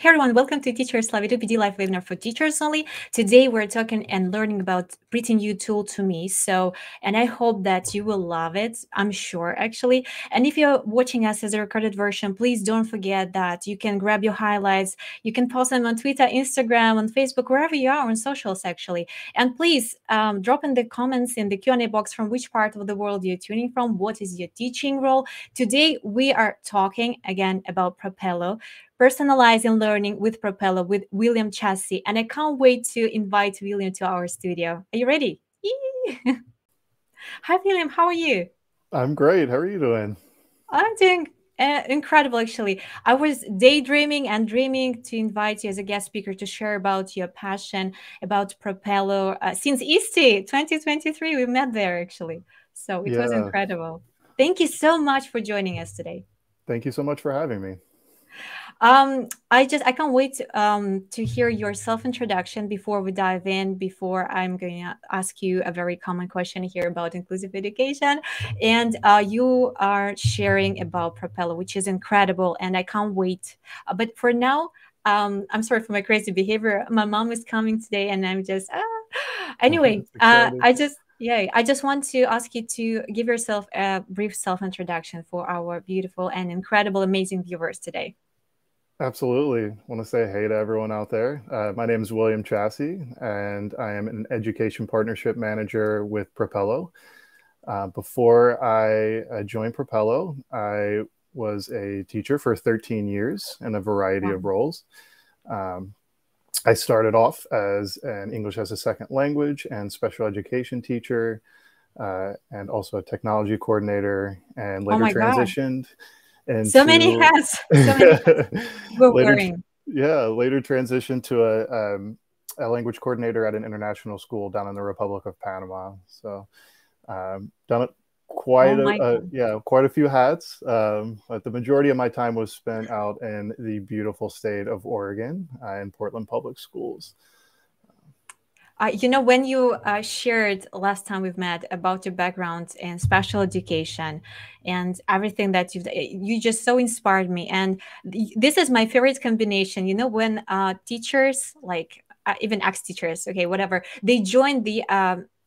Hey everyone, welcome to Teachers Live, PD Live webinar for teachers only. Today we're talking and learning about written you tool to me. And I hope that you will love it. I'm sure actually. And if you're watching us as a recorded version, please don't forget that you can grab your highlights. You can post them on Twitter, Instagram, on Facebook, wherever you are on socials actually. And please drop in the comments in the Q&A box from which part of the world you're tuning from. What is your teaching role? Today we are talking again about Propello. Personalizing Learning with Propello with William Chasse. And I can't wait to invite William to our studio. Are you ready? Yee! Hi, William. How are you? I'm great. How are you doing? I'm doing incredible, actually. I was daydreaming and dreaming to invite you as a guest speaker to share about your passion about Propello. Since EASTI 2023, we met there, actually. So it was Yeah, incredible. Thank you so much for joining us today. thank you so much for having me. I can't wait to hear your self-introduction before we dive in. Before I'm going to ask you a very common question here about inclusive education, and you are sharing about Propello, which is incredible, and I can't wait. But for now, I'm sorry for my crazy behavior. My mom is coming today, and I'm just anyway. It's exciting. I just want to ask you to give yourself a brief self-introduction for our beautiful and incredible, amazing viewers today. Absolutely. I want to say hey to everyone out there. My name is William Chasse, and I am an education partnership manager with Propello. Before I joined Propello, I was a teacher for 13 years in a variety Wow. of roles. Um, I started off as an English as a second language and special education teacher, and also a technology coordinator, and Oh later my God. transitioned So many into hats. So many hats we're later, wearing. later transitioned to a language coordinator at an international school down in the Republic of Panama. So done it Oh quite my God. quite a few hats. But the majority of my time was spent out in the beautiful state of Oregon, in Portland Public Schools. When you shared last time we've met about your background in special education and everything that you just so inspired me. And this is my favorite combination. When teachers, like even ex-teachers, okay, whatever, they join the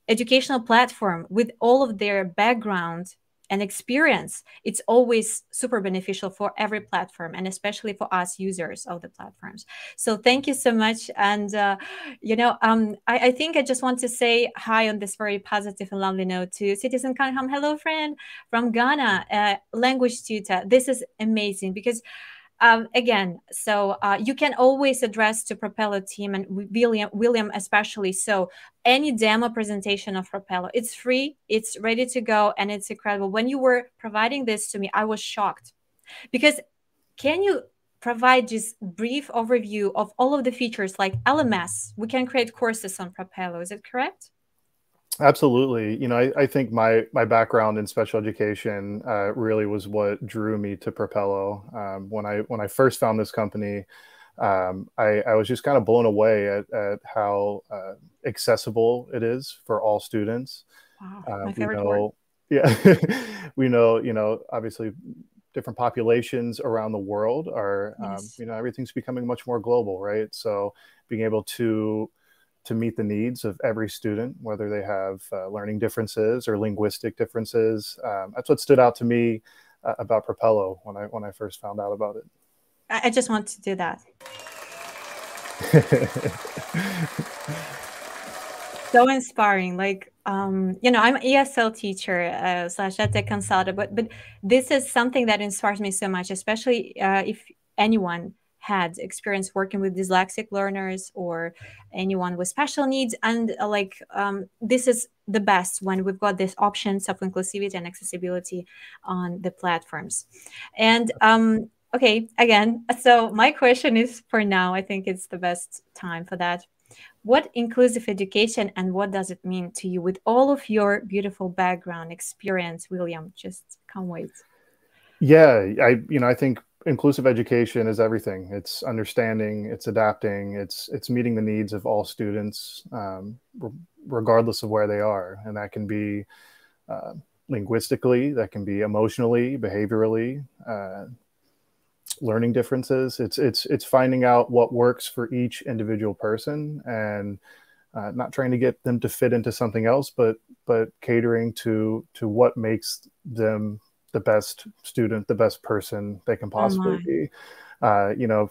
educational platform with all of their background and experience, it's always super beneficial for every platform and especially for us users of the platforms. So thank you so much. And I think I just want to say hi on this very positive and lovely note to Citizen Kanham. Hello, friend from Ghana, language tutor. This is amazing because again, so you can always address to Propello team and William especially. So any demo presentation of Propello, it's free, it's ready to go, and it's incredible. When you were providing this to me, I was shocked because can you provide just brief overview of all of the features like LMS? We can create courses on Propello. Is it correct? Absolutely. I think my background in special education really was what drew me to Propello. When I first found this company, I was just kind of blown away at how accessible it is for all students. Wow, Uh, my we favorite word. know, yeah, we know, obviously different populations around the world are, Yes. everything's becoming much more global, right? So being able to meet the needs of every student, whether they have learning differences or linguistic differences. That's what stood out to me about Propello when I first found out about I just want to do that. it. So inspiring. Like, I'm an ESL teacher slash edtech consultant, but this is something that inspires me so much, especially if anyone had experience working with dyslexic learners or anyone with special needs. And this is the best when we've got these options of inclusivity and accessibility on the platforms. And okay, again, so my question is for now, I think it's the best time for that. What inclusive education and what does it mean to you with all of your beautiful background experience, William? Just can't wait. Yeah, I think inclusive education is everything. It's understanding, it's adapting, it's meeting the needs of all students, regardless of where they are, and that can be uh, linguistically, that can be emotionally, behaviorally, learning differences. It's finding out what works for each individual person, and not trying to get them to fit into something else, but catering to what makes them the best student, the best person they can Oh possibly my. be.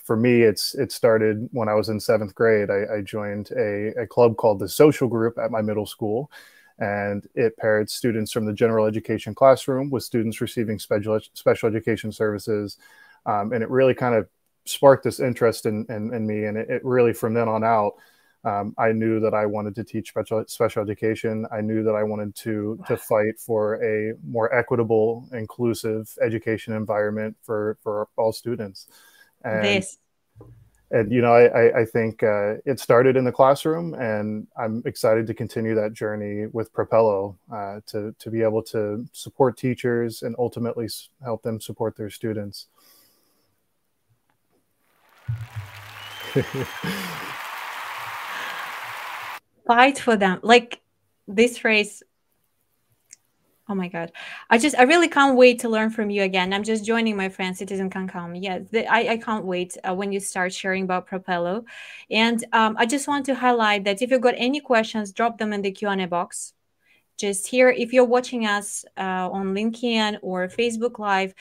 For me, it started when I was in seventh grade. I joined a club called the Social Group at my middle school, and it paired students from the general education classroom with students receiving special education services, and it really kind of sparked this interest in me, and it really from then on out. I knew that I wanted to teach special education. I knew that I wanted to fight for a more equitable, inclusive education environment for all students. And This. I think it started in the classroom, and I'm excited to continue that journey with Propello, to be able to support teachers and ultimately help them support their students. Fight for them. Like this phrase. Oh my God. I really can't wait to learn from you again. I'm just joining my friend, Citizen can come. Yeah, I can't wait when you start sharing about Propello. And I just want to highlight that if you've got any questions, drop them in the Q&A box. Just here, if you're watching us on LinkedIn or Facebook Live,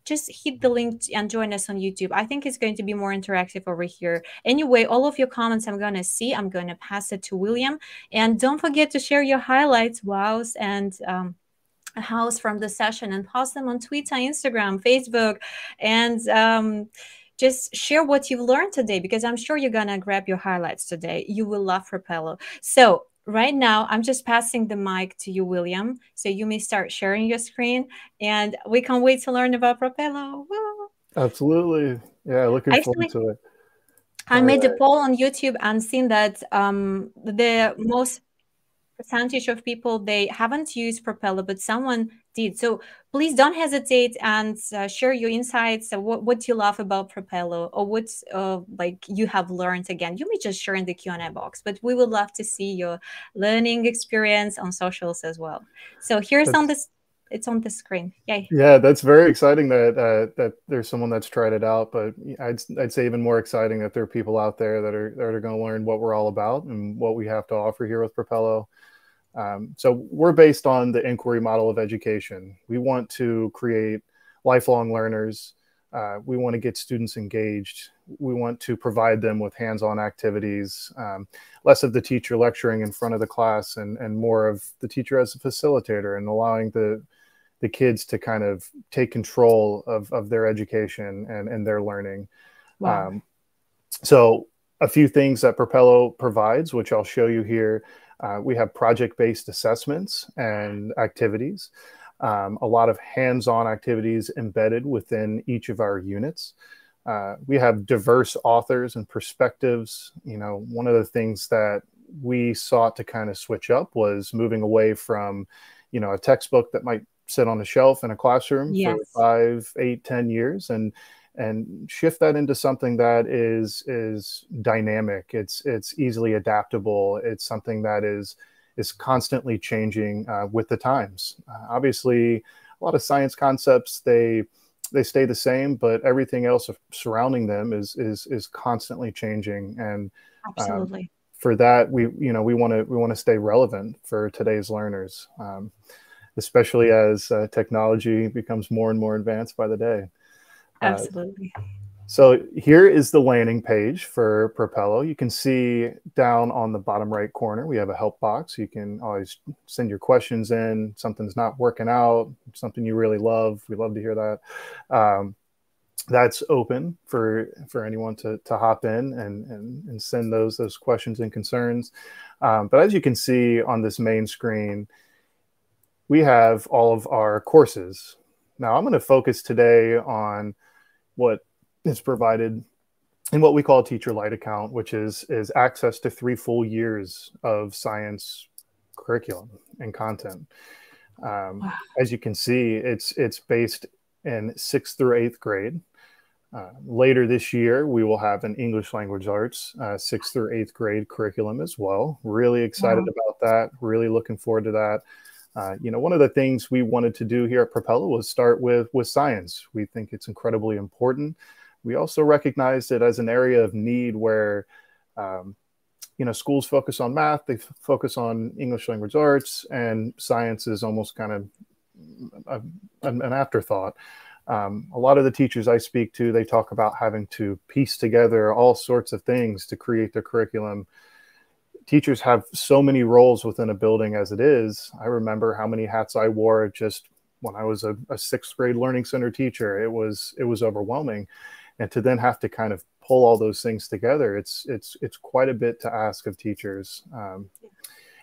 just hit the link and join us on YouTube. I think it's going to be more interactive over here. Anyway, all of your comments I'm going to see. I'm going to pass it to William. And don't forget to share your highlights, wows, and house from the session, and post them on Twitter, Instagram, Facebook, and just share what you've learned today, because I'm sure you're gonna grab your highlights today. You will love Propello. So right now, I'm just passing the mic to you, William, so you may start sharing your screen, and we can't wait to learn about Propello. Woo! Absolutely. Yeah, looking forward Actually, to it. I All made a right. poll on YouTube and seen that the most percentage of people, they haven't used Propello, but someone did. So please don't hesitate and share your insights. What you love about Propello, or what like you have learned again. You may just share in the Q&A box, but we would love to see your learning experience on socials as well. So here's on That's this. It's on the screen. Yay! Yeah, that's very exciting that there's someone that's tried it out. But I'd say even more exciting that there are people out there that are going to learn what we're all about and what we have to offer here with Propello. So we're based on the inquiry model of education. We want to create lifelong learners. We want to get students engaged. We want to provide them with hands-on activities, less of the teacher lecturing in front of the class, and more of the teacher as a facilitator, and allowing the kids to kind of take control of their education and their learning. Wow. So a few things that Propello provides, which I'll show you here. We have project-based assessments and activities, a lot of hands-on activities embedded within each of our units. We have diverse authors and perspectives. One of the things that we sought to kind of switch up was moving away from, a textbook that might sit on a shelf in a classroom for Yes, 5, 8, 10 years, and shift that into something that is dynamic. It's easily adaptable. It's something that is constantly changing with the times. Obviously, a lot of science concepts, they stay the same, but everything else surrounding them is constantly changing. And absolutely. for that, we want to stay relevant for today's learners, especially as technology becomes more and more advanced by the day. Uh, Absolutely. so here is the landing page for Propello. You can see down on the bottom right corner, we have a help box. You can always send your questions in. Something's not working out, something you really love. We love to hear that. That's open for anyone to hop in and send those questions and concerns. But as you can see on this main screen, we have all of our courses. Now I'm going to focus today on what is provided in what we call a teacher Lite account, which is access to 3 full years of science curriculum and content. Wow. As you can see, it's based in 6th through 8th grade. Later this year, we will have an English language arts 6th through 8th grade curriculum as well. Really excited Wow. about that. Really looking forward to that. One of the things we wanted to do here at Propello was start with science. We think it's incredibly important. we also recognized it as an area of need where, schools focus on math, they focus on English language arts, and science is almost kind of an afterthought. A lot of the teachers I speak to, they talk about having to piece together all sorts of things to create their curriculum. Teachers have so many roles within a building as it is. I remember how many hats I wore just when I was a sixth grade learning center teacher. It was overwhelming. And to then have to kind of pull all those things together, it's quite a bit to ask of teachers.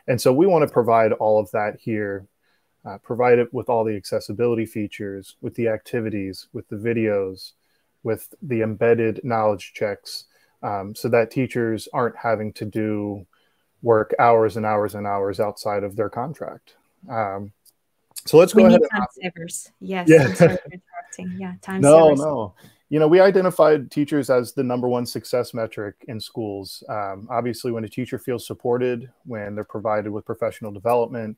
And so we want to provide all of that here, provide it with all the accessibility features, with the activities, with the videos, with the embedded knowledge checks, so that teachers aren't having to do work hours and hours and hours outside of their contract. So let's go ahead. We need time savers. Yes, yeah. I'm sorry for interrupting. Yeah, time No, savers. no. We identified teachers as the #1 success metric in schools. Obviously, when a teacher feels supported, when they're provided with professional development,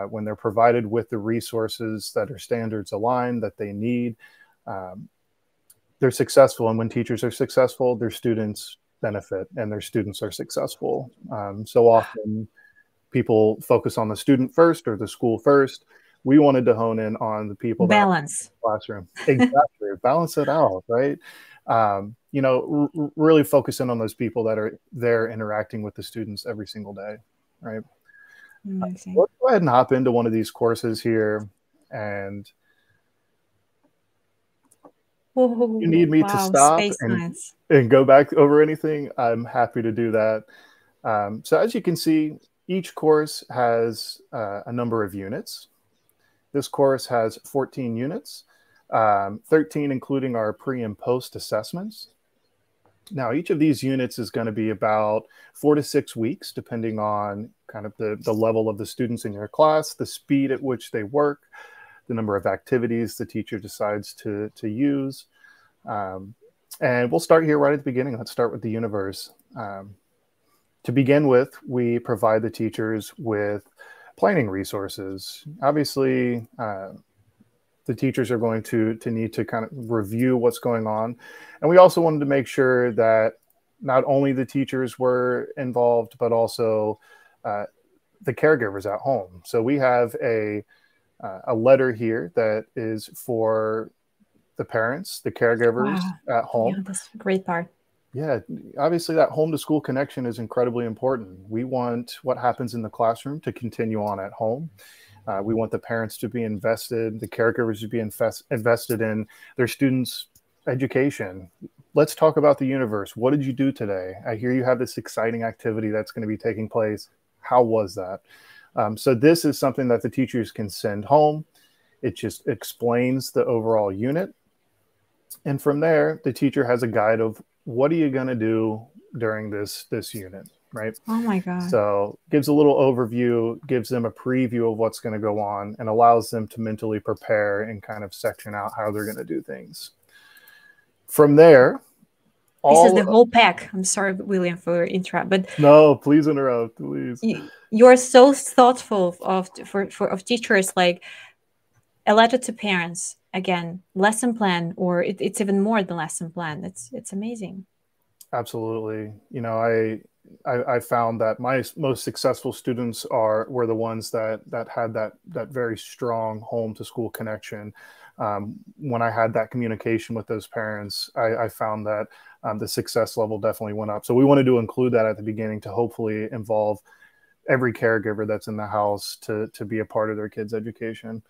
when they're provided with the resources that are standards aligned that they need, they're successful. And when teachers are successful, their students benefit and their students are successful. So often people focus on the student first or the school first. We wanted to hone in on the people that balance are in the classroom. Exactly. Balance it out, right? Really focus in on those people that are there interacting with the students every single day, right? Amazing. Let's go ahead and hop into one of these courses here. And you need me to stop Space science. and go back over anything, I'm happy to do that. So as you can see, each course has a number of units. This course has 14 units, 13 including our pre and post assessments. Now, each of these units is going to be about 4 to 6 weeks, depending on kind of the level of the students in your class, the speed at which they work, the number of activities the teacher decides to use. And we'll start here right at the beginning. Let's start with the universe. To begin with, we provide the teachers with planning resources. Obviously, the teachers are going to need to kind of review what's going on. And we also wanted to make sure that not only the teachers were involved, but also the caregivers at home. So we have a letter here that is for the parents, the caregivers at home. Yeah, that's a great part. Yeah, obviously that home to school connection is incredibly important. We want what happens in the classroom to continue on at home. We want the parents to be invested, the caregivers to be invested in their students' education. Let's talk about the universe. What did you do today? I hear you have this exciting activity that's going to be taking place. How was that? So this is something that the teachers can send home. It just explains the overall unit. And from there, the teacher has a guide of what are you going to do during this unit, right? Oh my God. So gives a little overview, gives them a preview of what's going to go on, and allows them to mentally prepare and kind of section out how they're going to do things. From there, this is the whole pack. I'm sorry, William, for interrupt, but no, please interrupt, please. You're so thoughtful of teachers, like a letter to parents. Again, lesson plan, or it's even more than lesson plan. It's amazing. Absolutely. I found that my most successful students were the ones that had that very strong home to school connection. When I had that communication with those parents, I found that the success level definitely went up. So we wanted to include that at the beginning to hopefully involve every caregiver that's in the house to be a part of their kids' education.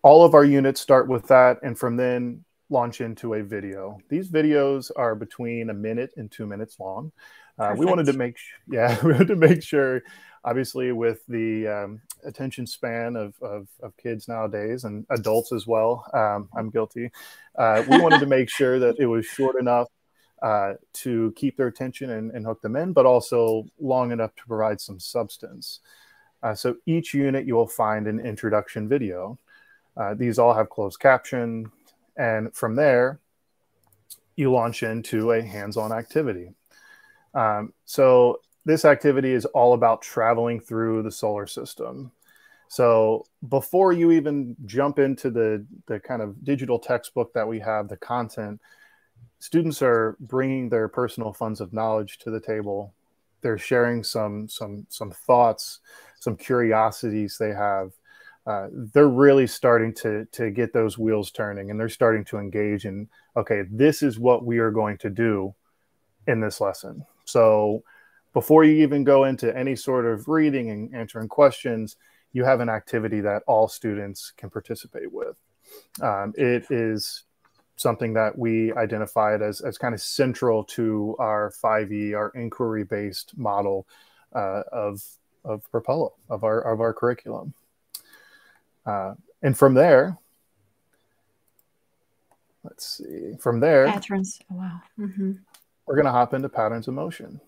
All of our units start with that, and from then launch into a video. These videos are between 1 minute and 2 minutes long. We wanted to make sure, obviously, with the attention span of kids nowadays and adults as well. I'm guilty. We wanted to make sure that it was short enough to keep their attention and hook them in, but also long enough to provide some substance. So each unit you will find an introduction video. These all have closed caption. And from there, you launch into a hands-on activity. So this activity is all about traveling through the solar system. So before you even jump into the kind of digital textbook that we have, the content, students are bringing their personal funds of knowledge to the table. They're sharing some thoughts, some curiosities they have. They're really starting to get those wheels turning, and they're starting to engage in, okay, this is what we are going to do in this lesson. So before you even go into any sort of reading and answering questions, you have an activity that all students can participate with. It is something that we identified as kind of central to our 5E, our inquiry-based model of Propello, of our curriculum. And from there, let's see, from there, Patterns. Oh, wow. Mm-hmm. We're going to hop into patterns of motion.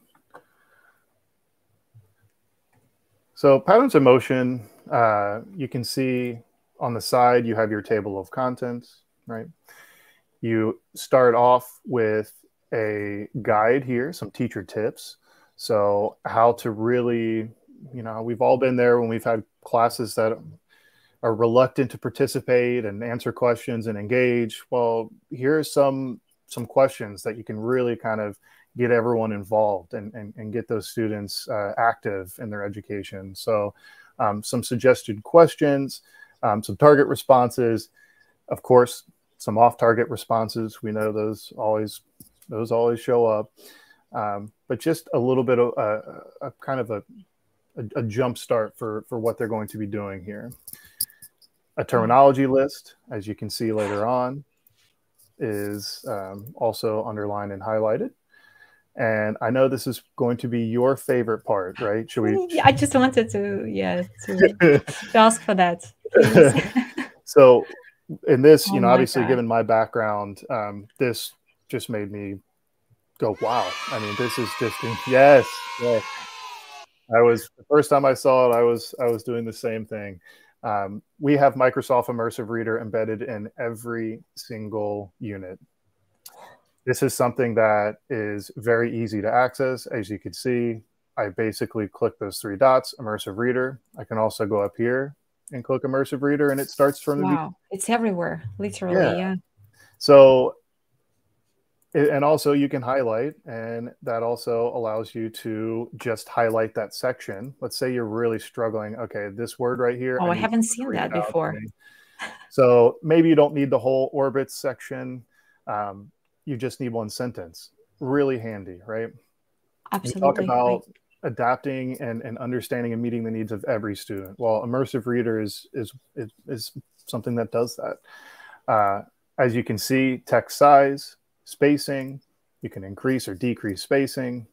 So patterns of motion, you can see on the side, you have your table of contents, right? You start off with a guide here, some teacher tips. So how to really, you know, we've all been there when we've had classes that are reluctant to participate and answer questions and engage. Well, here's some questions that you can really kind of get everyone involved and get those students active in their education. So some suggested questions, some target responses, of course, some off-target responses. We know those always show up, but just a little bit of a kind of a jump start for what they're going to be doing here. A terminology list, as you can see later on, is also underlined and highlighted. And I know this is going to be your favorite part, right? Should we? I just wanted to ask for that, please. So in this, Oh you know, my obviously God. given my background, this just made me go, wow. I mean, this is just, yes. The first time I saw it, I was doing the same thing. We have Microsoft Immersive Reader embedded in every single unit. This is something that is very easy to access. As you can see, I basically click those three dots, Immersive Reader. I can also go up here and click Immersive Reader, and it starts from the beginning. Wow, it's everywhere, literally. Yeah. So, and also you can highlight, and that also allows you to just highlight that section. Let's say you're really struggling. Okay, this word right here. Oh, I haven't seen that before. So maybe you don't need the whole orbits section. You just need one sentence. Really handy, right? Absolutely. We talk about adapting and understanding and meeting the needs of every student. Well, Immersive Reader is something that does that. As you can see, text size, spacing, you can increase or decrease spacing.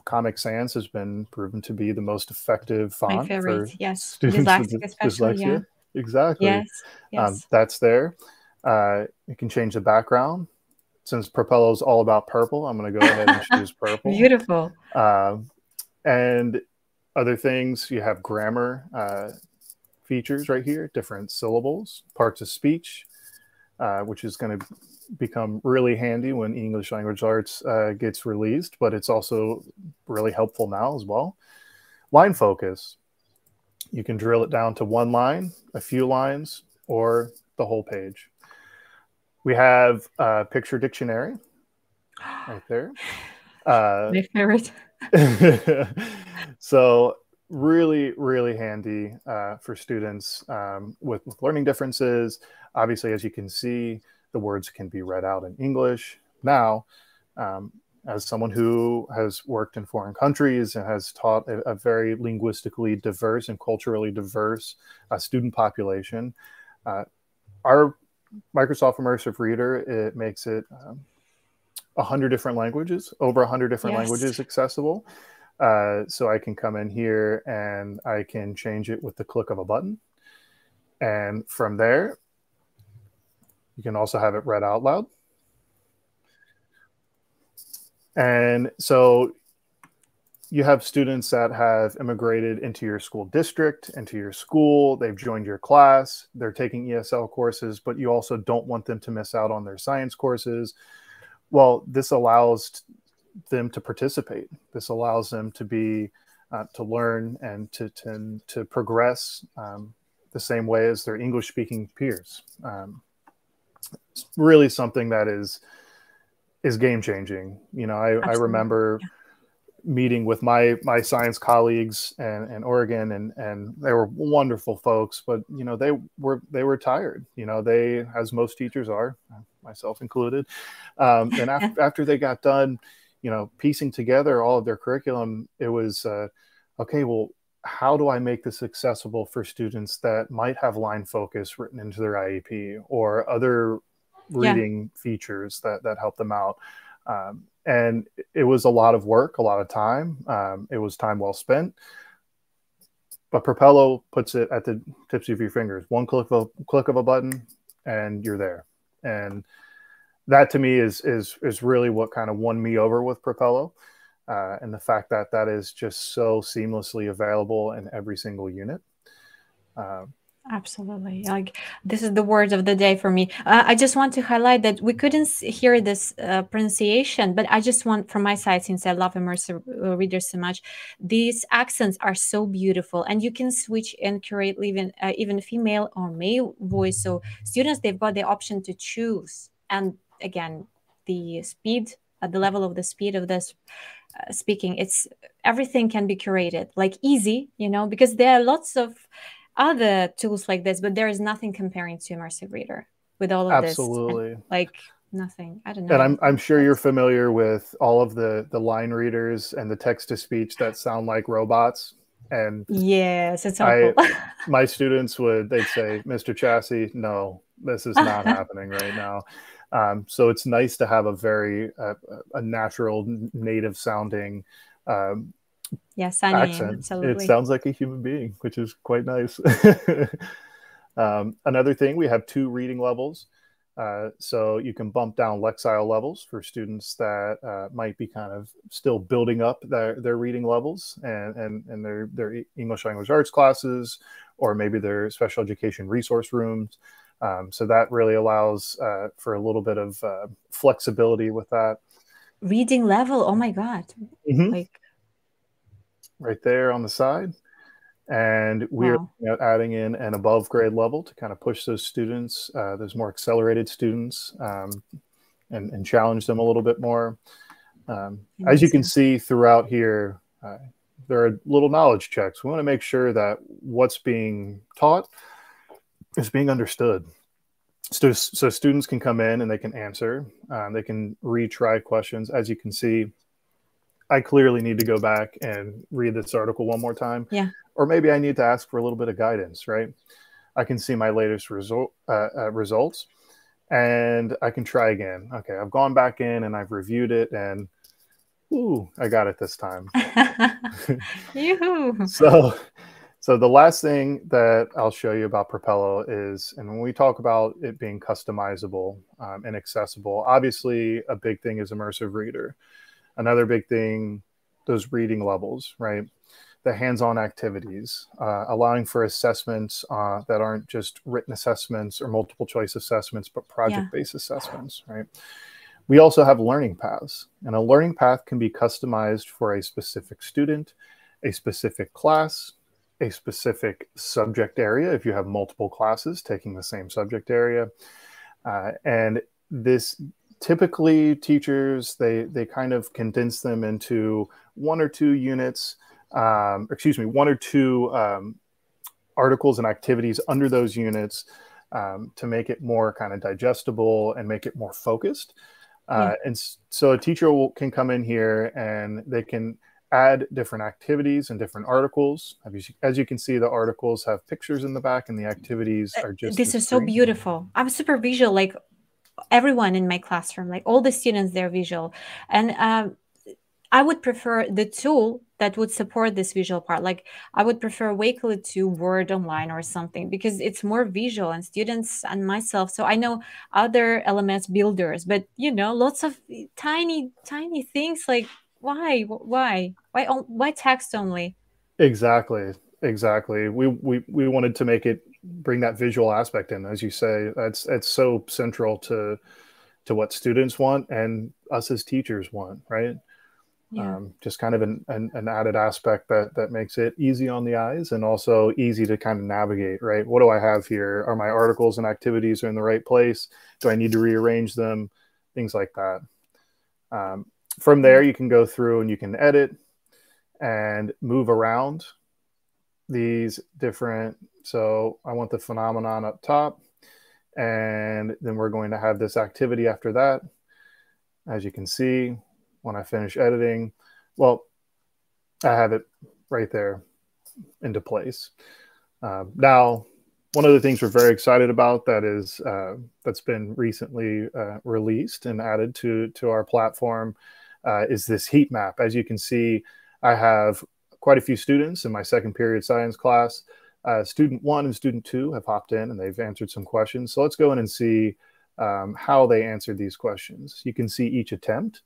Comic Sans has been proven to be the most effective font My favorite, for yes. students with Especially, dyslexia. yeah. Exactly. Yes, yes. That's there. You can change the background. Since Propello is all about purple, I'm going to go ahead and choose purple. Beautiful. And other things, you have grammar features right here, different syllables, parts of speech, which is going to become really handy when English Language Arts gets released, but it's also really helpful now as well. Line focus. You can drill it down to one line, a few lines, or the whole page. We have Picture Dictionary right there. My favorite. So really, really handy for students with learning differences. Obviously, as you can see, the words can be read out in English. Now, as someone who has worked in foreign countries and has taught a very linguistically diverse and culturally diverse student population, our Microsoft Immersive Reader, it makes it 100 different languages, over 100 different languages accessible. So I can come in here and I can change it with the click of a button. And from there, you can also have it read out loud. And so you have students that have immigrated into your school district, into your school. They've joined your class. They're taking ESL courses, but you also don't want them to miss out on their science courses. Well, this allows them to participate. This allows them to be, to learn and to progress the same way as their English-speaking peers. It's really something that is is game changing. You know, I Absolutely. remember Yeah. meeting with my science colleagues in Oregon, and they were wonderful folks, but you know they were tired. You know, they, as most teachers are, myself included. And after they got done, you know, piecing together all of their curriculum, it was okay. Well, how do I make this accessible for students that might have line focus written into their IEP or other Yeah. reading features that help them out? And it was a lot of work, a lot of time. It was time well spent. But Propello puts it at the tips of your fingers. One click of a button, and you're there. And that to me is really what kind of won me over with Propello, and the fact that that is just so seamlessly available in every single unit. Uh, Absolutely. Like this is the word of the day for me. I just want to highlight that we couldn't hear this pronunciation, but I just want from my side, since I love immersive readers so much, these accents are so beautiful, and you can switch and curate even female or male voice. So students, they've got the option to choose, and again, the speed at the level of the speed of this speaking, it's everything can be curated like easy, because there are lots of other tools like this, but there is nothing comparing to immersive reader with all of this, and Absolutely. like nothing, I don't And know. I'm sure you're That's familiar with all of the line readers and the text to speech that sound like robots. And yes, it's I awful. my students they'd say, Mr. Chasse, no, this is not happening right now. So it's nice to have a very a natural native sounding um, Yeah, Sunny, accent. It absolutely. sounds like a human being, which is quite nice. Another thing, we have 2 reading levels. So you can bump down Lexile levels for students that might be kind of still building up their reading levels and their English language arts classes, or maybe their special education resource rooms. So that really allows for a little bit of flexibility with that. Reading level, oh my god. Mm-hmm. Like, Right there on the side. And we're wow. adding in an above grade level to kind of push those students, those more accelerated students, and challenge them a little bit more. As you can Amazing. see throughout here, there are little knowledge checks. We want to make sure that what's being taught is being understood. So students can come in and they can answer. They can retry questions. As you can see, I clearly need to go back and read this article one more time, Yeah. or maybe I need to ask for a little bit of guidance, right? I can see my latest results, and I can try again. Okay, I've gone back in and I've reviewed it, and ooh, I got it this time. Yoo-hoo. so, so the last thing that I'll show you about Propello is, and when we talk about it being customizable and accessible, obviously a big thing is Immersive Reader. Another big thing, those reading levels, right? The hands-on activities, allowing for assessments that aren't just written assessments or multiple choice assessments, but Yeah. project-based assessments, right? We also have learning paths, and a learning path can be customized for a specific student, a specific class, a specific subject area if you have multiple classes taking the same subject area. And this typically teachers, they kind of condense them into 1 or 2 units, excuse me, 1 or 2 articles and activities under those units, to make it more kind of digestible and make it more focused. Yeah. And so a teacher can come in here and they can add different activities and different articles. As you can see, the articles have pictures in the back and the activities are just the This is so screen. beautiful. I'm super visual, like everyone in my classroom, like all the students, they're visual. And I would prefer the tool that would support this visual part. Like I would prefer Wakelet to Word Online or something, because it's more visual, and students and myself. So I know other LMS builders, but lots of tiny, tiny things. Like why text only? Exactly. Exactly. We wanted to make it bring that visual aspect in, as you say. That's so central to what students want and us as teachers want, right? Yeah. Just kind of an added aspect that makes it easy on the eyes and also easy to kind of navigate, right? What do I have here? Are my articles and activities in the right place? Do I need to rearrange them? Things like that. Um, from there, you can go through and you can edit and move around these different. So I want the phenomenon up top, and then we're going to have this activity after that. As you can see, when I finish editing, well, I have it right there into place. Now, one of the things we're very excited about that's been recently released and added to our platform is this heat map. As you can see, I have quite a few students in my second period science class. Student 1 and student 2 have hopped in and they've answered some questions. So let's go in and see how they answered these questions. You can see each attempt.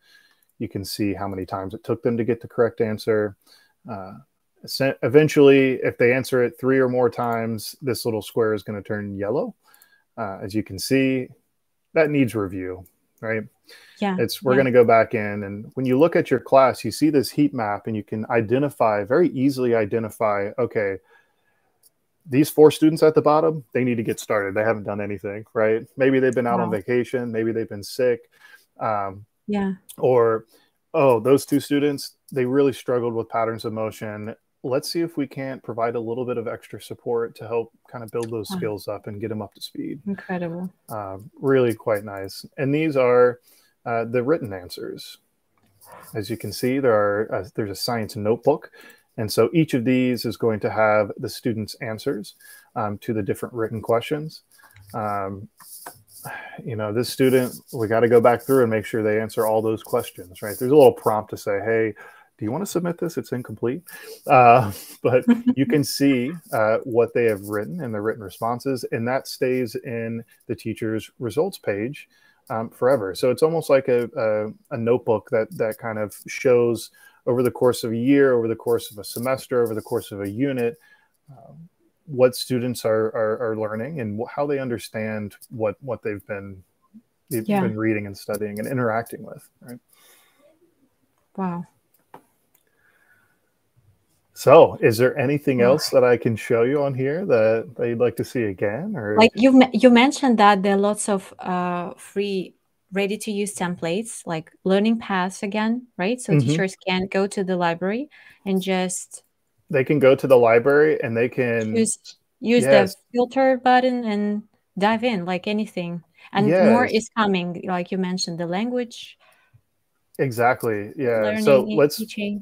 You can see how many times it took them to get the correct answer. Eventually, if they answer it 3 or more times, this little square is going to turn yellow. As you can see, that needs review, right? Yeah. We're going to go back in, and when you look at your class, you see this heat map, and you can very easily identify, okay, these 4 students at the bottom, they need to get started. They haven't done anything, right? Maybe they've been out on vacation. Maybe they've been sick. Or, oh, those 2 students, they really struggled with patterns of motion. Let's see if we can't provide a little bit of extra support to help kind of build those skills up and get them up to speed. Incredible. Really quite nice. And these are the written answers. As you can see, there's a science notebook. And so each of these is going to have the student's answers to the different written questions. This student, we got to go back through and make sure they answer all those questions, right? There's a little prompt to say, hey, do you want to submit this? It's incomplete. But you can see what they have written in the written responses, and that stays in the teacher's results page forever. So it's almost like a notebook that kind of shows over the course of a year, over the course of a semester, over the course of a unit, what students are learning and how they understand what they've been reading and studying and interacting with, right? Wow. So is there anything else that I can show you on here that you'd like to see again? Or like you mentioned that there are lots of free ready-to-use templates like learning paths again, right? So teachers can go to the library and they can go to the library and they can use the filter button and dive in like anything. And more is coming, like you mentioned, the language. Exactly. Yeah. Learning, so teaching.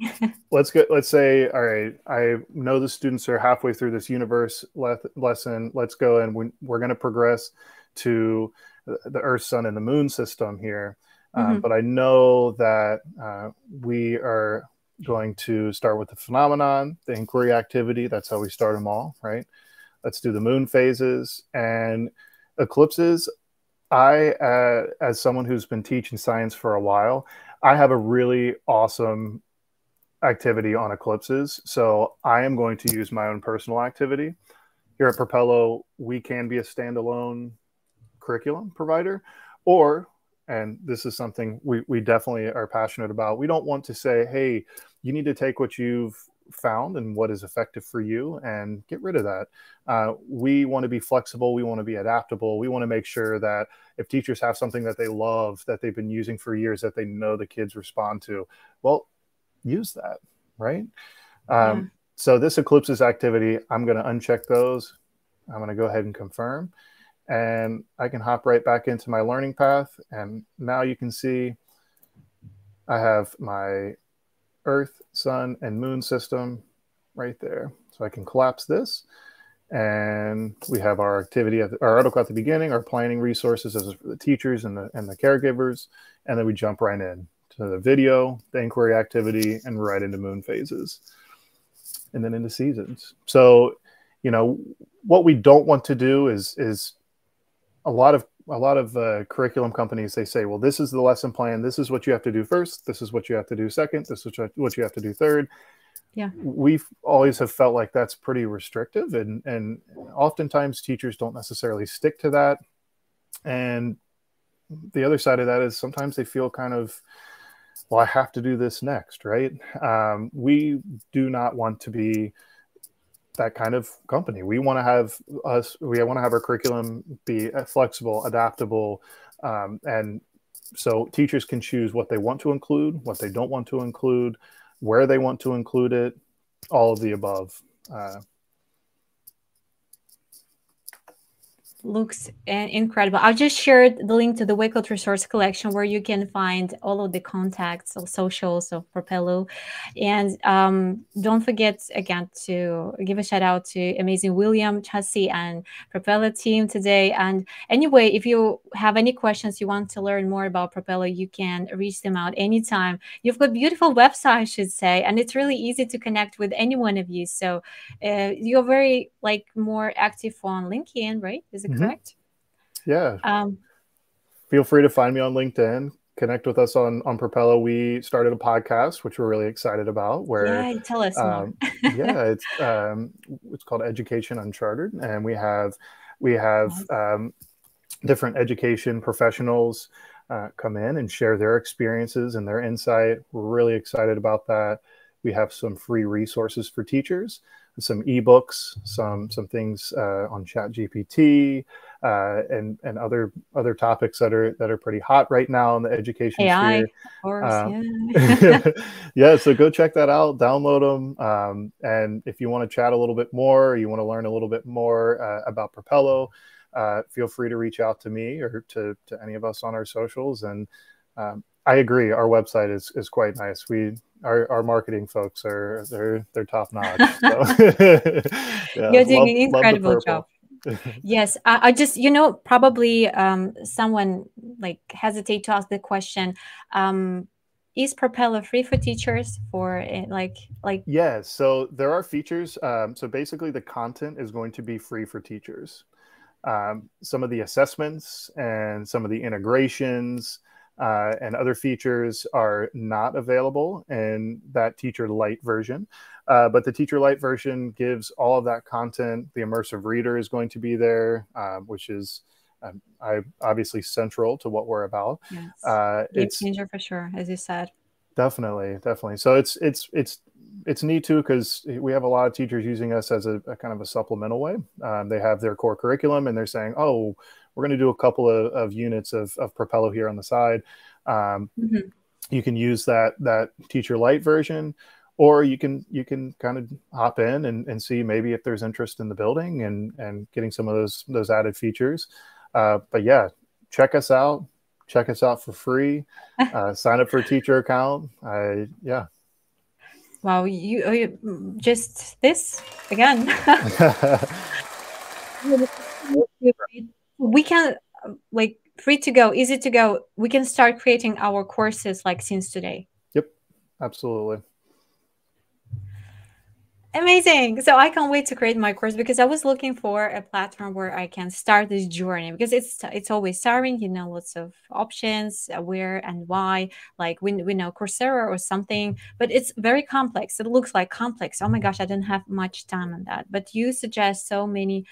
let's say, all right, I know the students are halfway through this universe lesson. Let's go and we're going to progress to the Earth, Sun, and the Moon system here. But I know that we are going to start with the phenomenon, the inquiry activity. That's how we start them all, right? Let's do the moon phases and eclipses. As someone who's been teaching science for a while, I have a really awesome activity on eclipses. So I am going to use my own personal activity. Here at Propello, we can be a standalone curriculum provider, and this is something we definitely are passionate about. We don't want to say, hey, you need to take what you've found and what is effective for you and get rid of that. We want to be flexible. We want to be adaptable. We want to make sure that if teachers have something that they love, that they've been using for years, that they know the kids respond to, well, use that, right? So this eclipses activity, I'm going to uncheck those. I'm going to go ahead and confirm. And I can hop right back into my learning path. And now you can see I have my Earth, Sun, and Moon system right there. So I can collapse this. And we have our activity, our article at the beginning, our planning resources as the teachers and the caregivers. And then we jump right in to the video, the inquiry activity, and right into moon phases. And then into seasons. So, what we don't want to do is a lot of curriculum companies, they say, well, this is the lesson plan. This is what you have to do first. This is what you have to do second. This is what you have to do third. Yeah. We've always have felt like that's pretty restrictive. And oftentimes teachers don't necessarily stick to that. And the other side of that is sometimes they feel kind of, well, I have to do this next, right? We do not want to be that kind of company. We want to have our curriculum be flexible, adaptable, and So teachers can choose what they want to include, what they don't want to include, where they want to include it, all of the above. Looks incredible. I've just shared the link to the Wakelet resource collection where you can find all of the contacts or socials of Propello. And don't forget again to give a shout out to amazing William, Chasse, and Propello team today. And anyway, if you have any questions, you want to learn more about Propello, you can reach them out anytime. You've got beautiful website, I should say, and it's really easy to connect with any one of you. So you're very like more active on LinkedIn, right? Is it correct? Yeah. Feel free to find me on LinkedIn. Connect with us on Propello. We started a podcast, which we're really excited about. Where, yeah, tell us more. yeah, it's called Education Uncharted, and we have different education professionals come in and share their experiences and their insight. We're really excited about that. We have some free resources for teachers, some ebooks, some things on ChatGPT, and other topics that are pretty hot right now in the education AI, sphere. of course, yeah. Yeah, so go check that out, download them, and if you want to chat a little bit more, you want to learn a little bit more about Propello, feel free to reach out to me or to any of us on our socials. And I agree, our website is quite nice. Our marketing folks they're top notch. So yeah, You're doing an love the incredible job. purple. Yes, I just, probably someone like hesitate to ask the question, is Propello free for teachers for like Yeah, so there are features. So basically, the content is going to be free for teachers. Some of the assessments and some of the integrations and other features are not available in that Teacher Lite version. But the Teacher Lite version gives all of that content. The Immersive Reader is going to be there, which is obviously central to what we're about. yes, game It's changer for sure, as you said. definitely. So it's neat too, because we have a lot of teachers using us as a kind of a supplemental way. They have their core curriculum and they're saying, oh, we're going to do a couple of units of Propello here on the side. Mm-hmm. You can use that Teacher Lite version, or you can kind of hop in and see maybe if there's interest in the building and getting some of those added features. But yeah, check us out. Check us out for free. Sign up for a teacher account. Yeah. Wow, you just this again. We can like free to go, easy to go. We can start creating our courses like since today. Yep. Absolutely. Amazing. So I can't wait to create my course because I was looking for a platform where I can start this journey because it's always tiring, lots of options, where and why. Like we know Coursera or something, but it's very complex. It looks like complex. Oh my gosh, I didn't have much time on that. But you suggest so many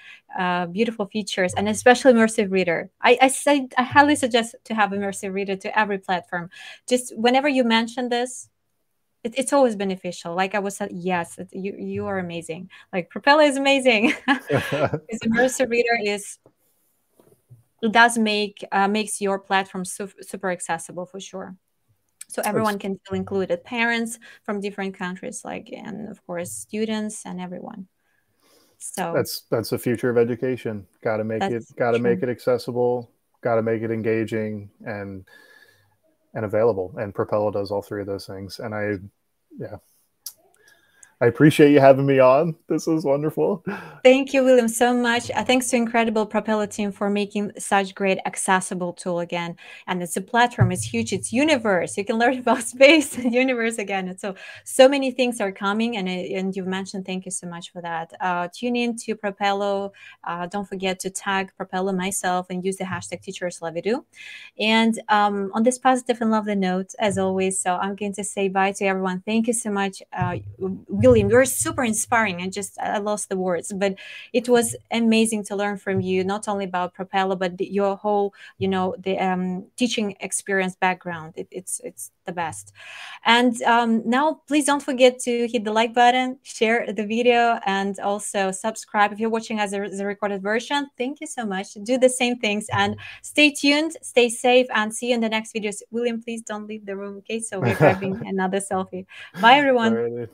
beautiful features and especially immersive reader. I highly suggest to have immersive reader to every platform. Just whenever you mention this, it's always beneficial. Like I was said, yes, you are amazing. Like Propello is amazing. Because immersive reader it does makes your platform super accessible for sure. So everyone can feel included. Parents from different countries, and of course students and everyone. So that's the future of education. Got to make that's make true. it accessible. Got to make it engaging and available. And Propello does all three of those things. And yeah, I appreciate you having me on. This was wonderful. Thank you, William, so much. Thanks to incredible Propello team for making such great accessible tool again. And it's a platform, it's huge, it's universe. You can learn about space and universe again. And so many things are coming, and you've mentioned, thank you so much for that. Tune in to Propello. Don't forget to tag Propello myself and use the hashtag #TeachersLoveItDo. And on this positive and lovely note, as always, so I'm going to say bye to everyone. Thank you so much. William William, you're super inspiring. And just I lost the words, but it was amazing to learn from you, not only about Propello, but your whole, the teaching experience background. It's the best. And now, please don't forget to hit the like button, share the video, and also subscribe if you're watching as a recorded version. Thank you so much. Do the same things and stay tuned, stay safe, and see you in the next videos. William, please don't leave the room, okay? So we're grabbing another selfie. Bye, everyone. Alrighty.